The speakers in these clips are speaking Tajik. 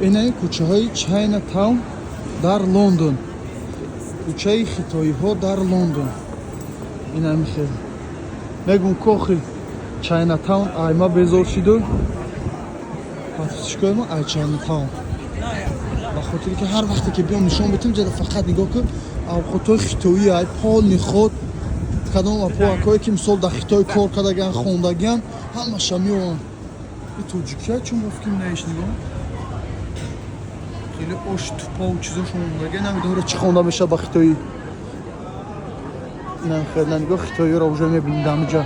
Инай кӯчаҳои Чайнатаун дар Лондон. Кӯчаи хитоиҳо дар Лондон. Инай мехел. Мегум кохи Чайнатаун айма безор шиду. Пас чикор ма ай Чайнатаун. Ба хотире ки ҳар вақте ки биём нишон бетам ҷада фақат нигоҳ кун авқотҳои хитоӣ ай полни ход кадом апоакое ки мисол дар Хитой кор кардаган хондагиан ҳамаша меоранд. И тоҷикия чун бофки наиш нигоҳ. Хеле ош тупа чизо шондагиан намедонам чӣ хонда меша ба хитоӣ. Инам хеле нигоҳ хитоиро уже мебинем дамҷа.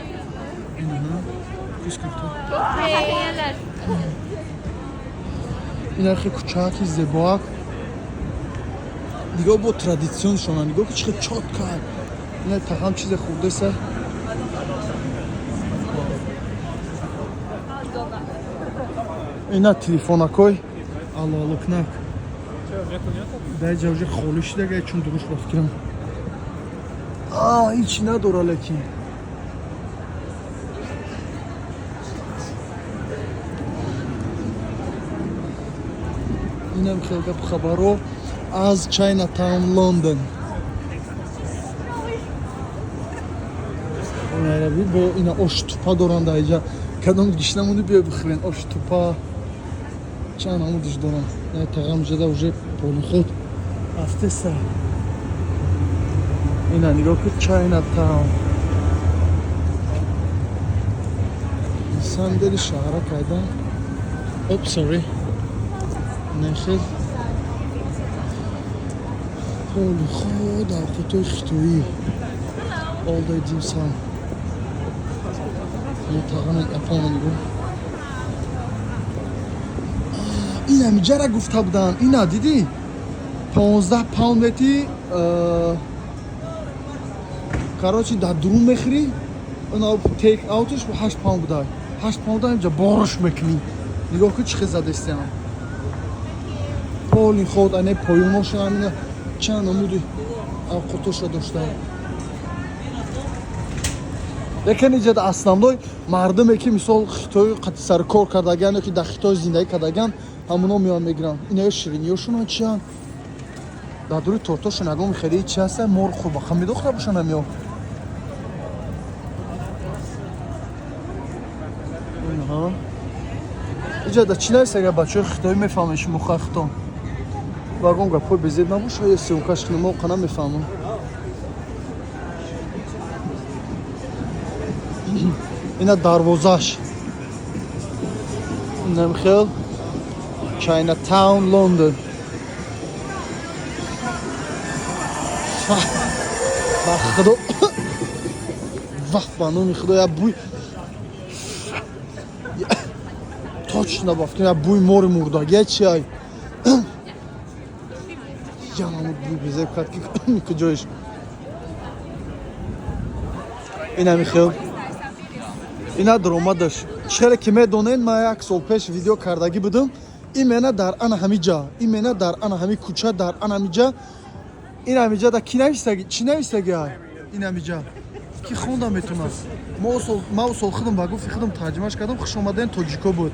Ин хеле кӯчаки зебоак. Нигоҳ бо традитсионшона нигоҳ ки чӣ хеле чотка. Ин тағам чизе хурдеса. Ина телефонакой алолукнак. Дай ҷа уже холӣ шидага чун дуруш бафкирам. Ҳичи надора лекин. Инам хеле гап хабаро аз Чайнатаун Лондон. Нараби бо ина ош тупа доранд айҷа. Кадом гишнамуни биё бихӯрен ош тупа. Чанд амудиш дорам. Я тағам жада уже поли худ афтеса. Ина нигоҳ ки Чайнатаун. Сандели шаҳра кайдан. Sorry. Нехел. Поли худ авқотҳои хитоӣ. All day dim sum. Я тағам апона нигоҳ. Ина миҷара гуфта будан. Ина диди? 15 паунд вети короче дар дурум мехӯри. Ина take outиш 8 паунд будай. 8 паунда инҷа бориш мекунӣ. Нигоҳ ки чӣ хел задестиам. Поли ход ане поёношо амина чанд намуди авқотошо доштаам. Лекин иҷада аснамдой мардуме ки мисол хитои қати сар кор кардаган ё ки дар Хитой зиндаги кардаган ҳамуно меён мегиранд. Инаё шириниёшона чиянд? Дар дури тортошо нагоҳ мехӯри чи аста мор хурбаха медохта бошанд амё. Иҷада чӣ нависага бачаҳои хитоӣ мефаҳмед шумо хахтон. Вагон гапҳои безед набоша ё сёмкаш хино қана мефаҳмам. Ина дарвозаш. Инам хел Чайнатаун Лондон. Ба худо. Ваҳ ба номи худо я бӯй. Точно бафкин я бӯй мори мурдаги чи ай. Я мамуд бӯй безеб кард ки куҷоиш. Инами хел. Ина даромадаш. Чера ки медонен ма як сол пеш видео кардаги будам. Имена дар ана ҳамиҷа. Имена дар ана ҳами кӯча дар ана ҳамиҷа. Ин ҳамиҷа да ки нависаги, чӣ нависаги ай? Ин ҳамиҷа. Ки хонда метунад. Ма сол худам ба гуфти худам тарҷимаш кардам. Хушомадаен тоҷико буд.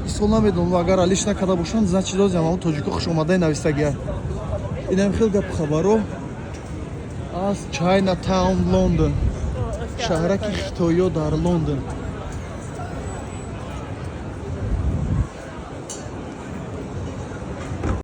Исол намедонам агар алиш накарда бошанд значит розиам ҳамон тоҷико хушомадаен нависаги ай. Инам хел гап хабаро аз Чайнатаун Лондон. Шаҳраки хитоиё дар Лондон.